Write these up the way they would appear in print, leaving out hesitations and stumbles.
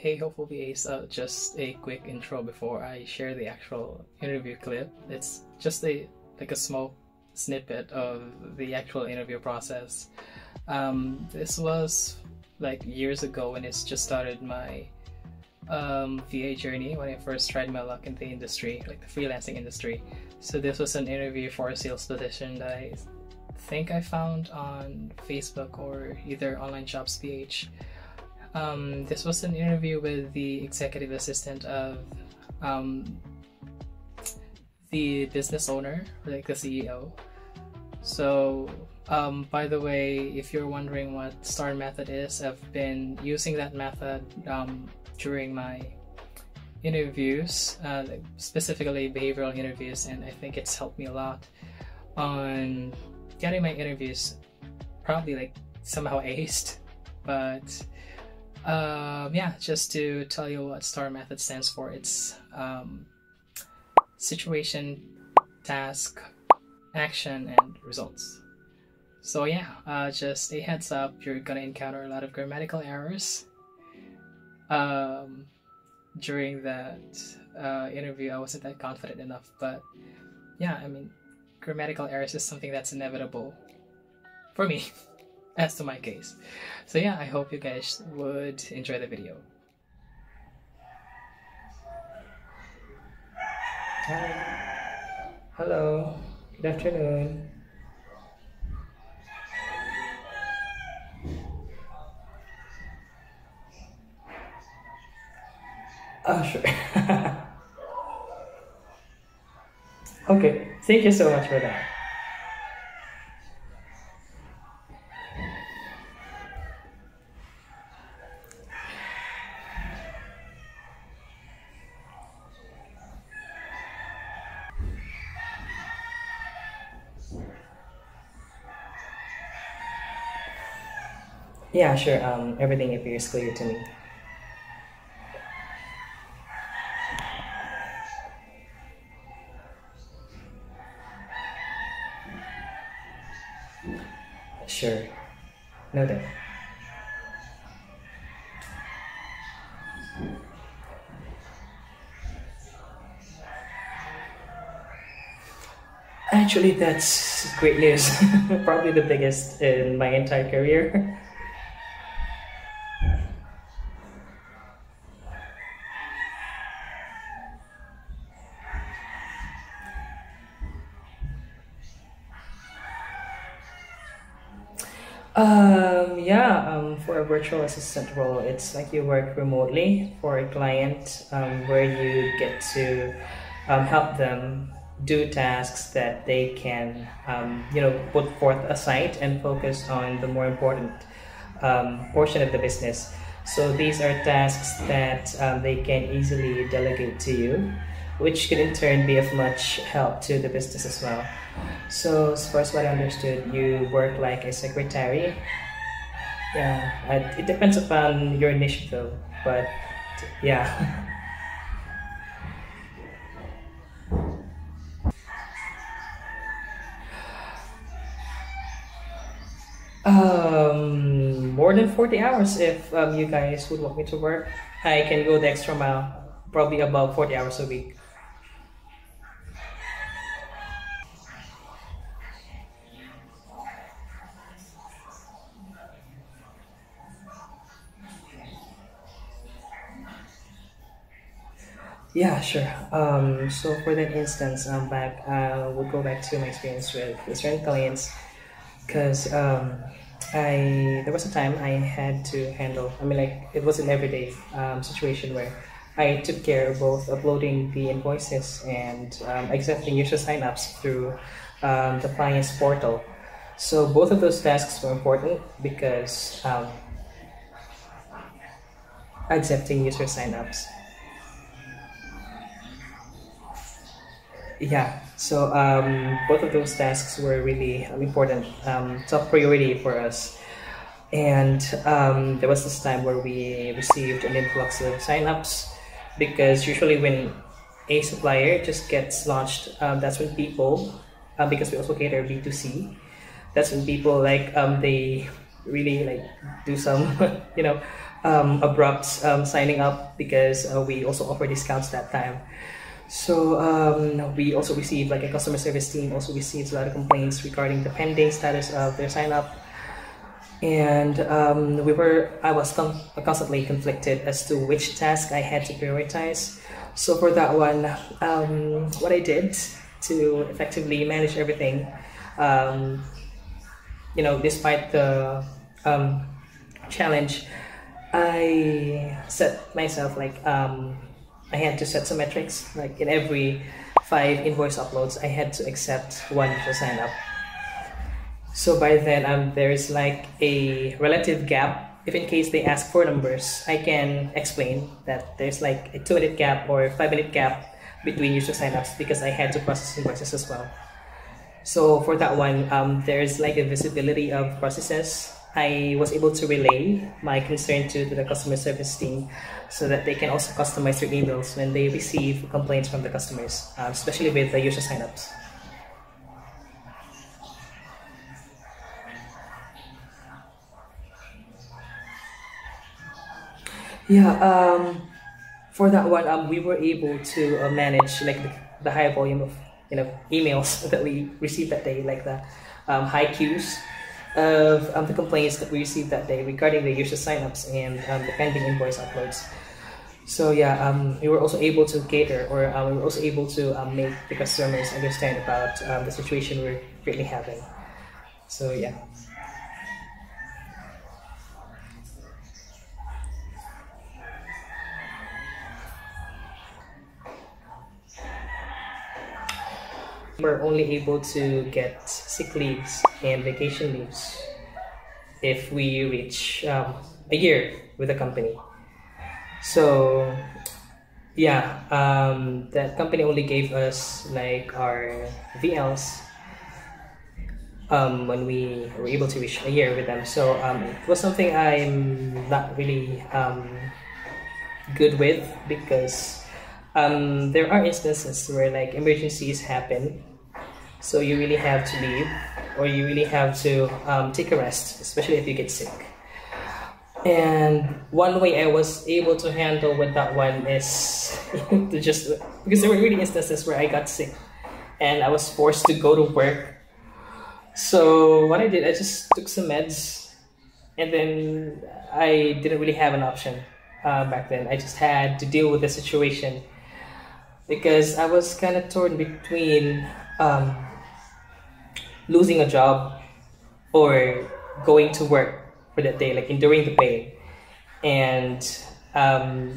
Hey, Hopeful VAs, just a quick intro before I share the actual interview clip. It's just a small snippet of the actual interview process. This was like years ago when I just started my VA journey, when I first tried my luck in the industry, like the freelancing industry. So this was an interview for a sales position that I think I found on Facebook or either Online Jobs PH. This was an interview with the executive assistant of the business owner, like the CEO. So by the way, if you're wondering what STAR method is, I've been using that method during my interviews, specifically behavioral interviews, and I think it's helped me a lot on getting my interviews probably like somehow aced. But yeah, just to tell you what STAR method stands for, it's situation, task, action, and results. So yeah, just a heads up, you're gonna encounter a lot of grammatical errors. During that interview, I wasn't that confident enough, but yeah, I mean, grammatical errors is something that's inevitable for me, as to my case. So yeah, I hope you guys would enjoy the video. Hi. Hello. Good afternoon. Oh, sure. Okay, thank you so much for that. Yeah, sure. Everything appears clear to me. Sure. Noted. Actually, that's great news. Probably the biggest in my entire career. For a virtual assistant role, it's like you work remotely for a client, where you get to help them do tasks that they can, put forth aside and focus on the more important portion of the business. So these are tasks that they can easily delegate to you, which could in turn be of much help to the business as well. So as far as what I understood, you work like a secretary. Yeah, it depends upon your niche though, but yeah. More than 40 hours if you guys would want me to work. I can go the extra mile, probably about 40 hours a week. Yeah, sure. So for that instance, we'll go back to my experience with certain clients, because there was a time I had to handle. I mean, like it was an everyday situation where I took care of both uploading the invoices and accepting user signups through the client's portal. So both of those tasks were important because accepting user signups. Yeah, so both of those tasks were really important, top priority for us. And there was this time where we received an influx of signups, because usually when a supplier just gets launched, that's when people, because we also cater B2C, that's when people like they really like do some abrupt signing up because we also offer discounts that time. So we also received, like a customer service team also receives a lot of complaints regarding the pending status of their sign up, and I was constantly conflicted as to which task I had to prioritize. So for that one, what I did to effectively manage everything, um, despite the challenge, I set myself like I had to set some metrics. Like in every 5 invoice uploads, I had to accept one to sign up. So by then, there's like a relative gap. If in case they ask for numbers, I can explain that there's like a 2-minute gap or 5-minute gap between user signups because I had to process invoices as well. So for that one, there's like a visibility of processes. I was able to relay my concern to the customer service team so that they can also customize their emails when they receive complaints from the customers, especially with the user signups. Yeah, for that one, we were able to manage like the high volume of emails that we received that day, like the high queues of the complaints that we received that day regarding the user signups and the pending invoice uploads. So yeah, we were also able to cater, or we were also able to make the customers understand about the situation we're currently having. So yeah. We're only able to get sick leaves and vacation leaves if we reach a year with the company. So yeah, that company only gave us like our VLs when we were able to reach a year with them. So it was something I'm not really good with because there are instances where like emergencies happen, so you really have to leave or you really have to take a rest, especially if you get sick. And one way I was able to handle with that one is to just, because there were really instances where I got sick and I was forced to go to work. So what I did, I just took some meds, and then I didn't really have an option back then. I just had to deal with the situation because I was kind of torn between losing a job or going to work for that day, like enduring the pain. And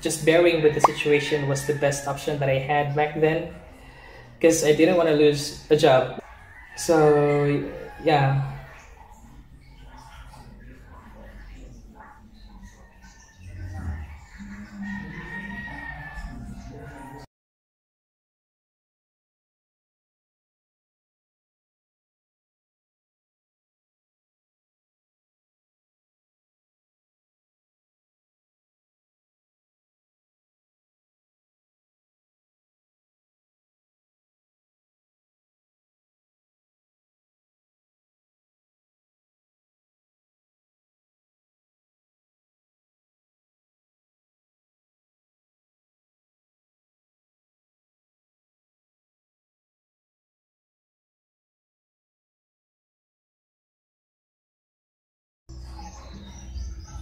just bearing with the situation was the best option that I had back then because I didn't want to lose a job. So yeah.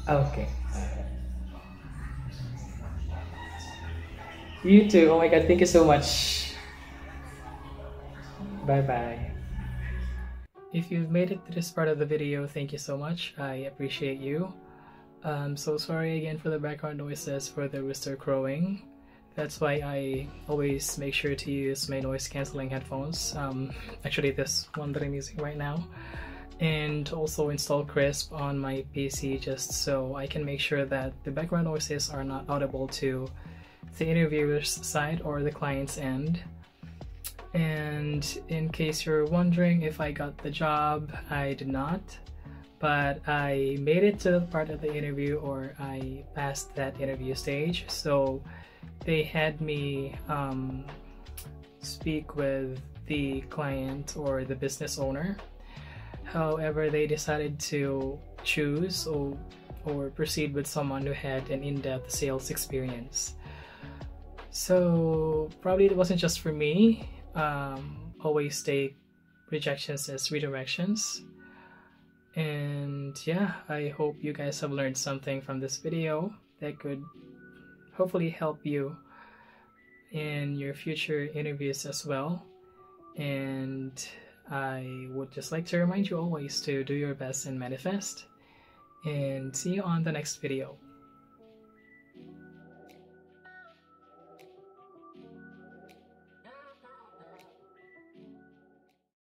Okay. You too. Oh my god, thank you so much. Bye bye. If you've made it to this part of the video, thank you so much. I appreciate you. So sorry again for the background noises for the rooster crowing. That's why I always make sure to use my noise cancelling headphones. Actually this one that I'm using right now. And also install Crisp on my PC just so I can make sure that the background noises are not audible to the interviewer's side or the client's end. And in case you're wondering if I got the job, I did not, but I made it to the part of the interview, or I passed that interview stage. So they had me speak with the client or the business owner. However, they decided to choose or proceed with someone who had an in-depth sales experience. So probably it wasn't just for me. Always take rejections as redirections. And yeah, I hope you guys have learned something from this video that could hopefully help you in your future interviews as well. And I would just like to remind you always to do your best and manifest. And see you on the next video.